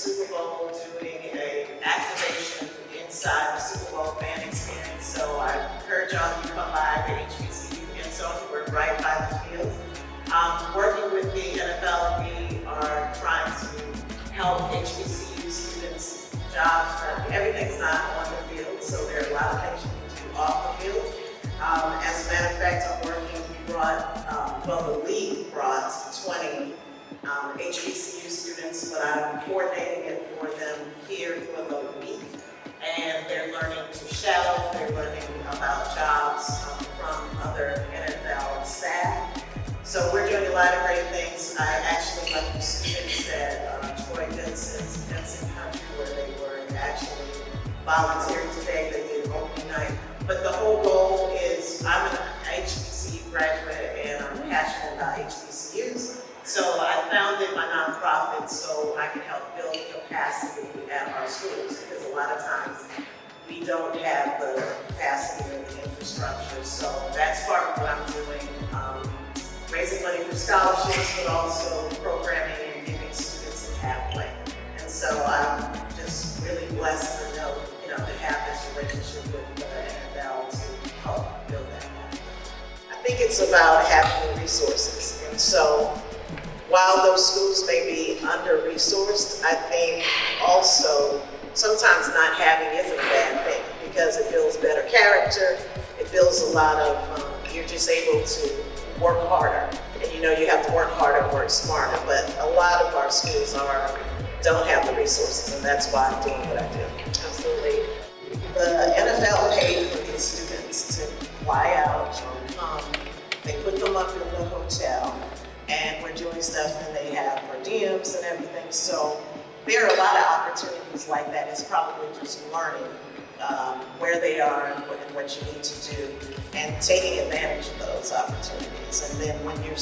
Super Bowl doing a activation inside the Super Bowl fan experience. So I encourage y'all to come by the HBCU end zone. We're right by the field. Working with the NFL, we are trying to help HBCU students jobs. Everything's not on the field, so there are a lot of things you can do off the field. As a matter of fact, I'm working, we brought, the league brought 20 HBCU students, but I'm coordinating it for them here for the week. And they're learning to shadow, they're learning about jobs from other NFL staff. So we're doing a lot of great things. I actually left the students at Troy Vincent's Country where they were actually volunteering today. They did opening night. But the whole goal is, I'm an HBCU graduate and I'm passionate about HBCUs. So I founded my nonprofit so I can help build capacity at our schools, because a lot of times we don't have the capacity or the infrastructure. So that's part of what I'm doing, raising money for scholarships, but also programming and giving students a pathway. And so I'm just really blessed to know, to have this relationship with the NFL to help build that pathway. I think it's about having the resources. And so while those schools may be under-resourced, I think also sometimes not having isn't a bad thing, because it builds better character, it builds a lot of, you're just able to work harder. And you have to work harder and work smarter, but a lot of our schools don't have the resources, and that's why I'm doing what I do. Absolutely. The NFL paid for these students to fly out or come. They put them up in the hotel, and we're doing stuff, and they have per diems and everything. So there are a lot of opportunities like that. It's probably just learning where they are and what you need to do, and taking advantage of those opportunities. And then when you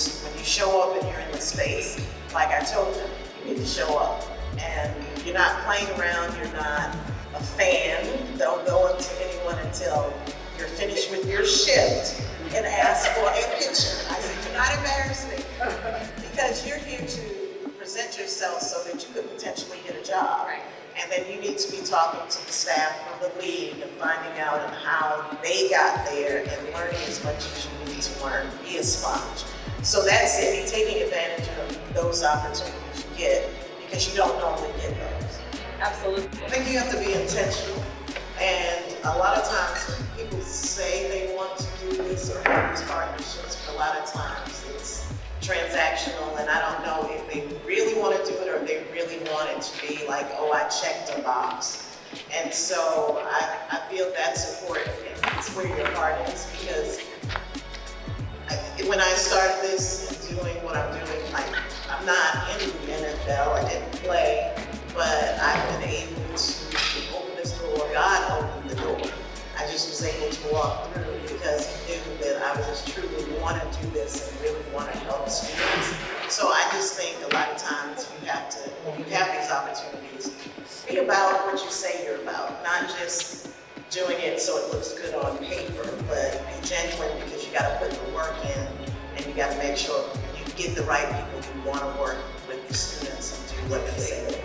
show up and you're in the space, like I told them, you need to show up. And you're not playing around, you're not a fan. Don't go up to anyone until you're finished with your shift and ask for a picture. I said, do not embarrass me, because you're here to present yourself so that you could potentially get a job. Right. And then you need to be talking to the staff from the league and finding out how they got there and learning as much as you need to learn. Be a sponge. So that's it, taking advantage of those opportunities you get, because you don't normally get those. Absolutely. I think you have to be intentional. And a lot of times people say they want to do this or have these partnerships, but a lot of times it's transactional, and I don't know if they really want to do it or if they really want it to be like, oh, I checked a box. And so I feel that's important, and it's where your heart is, because when I started this and doing what I'm doing, I'm not in the NFL, I didn't play, but I've been able to open this door. God opened the door. I just was able to walk through because he knew that I was just truly want to do this and really want to help students. So I just think a lot of times you have to, when you have these opportunities, be about what you say you're about, not just doing it so it looks good on paper, but be genuine, because you got to put the work in, and you got to make sure you get the right people who want to work with the students and do what they say.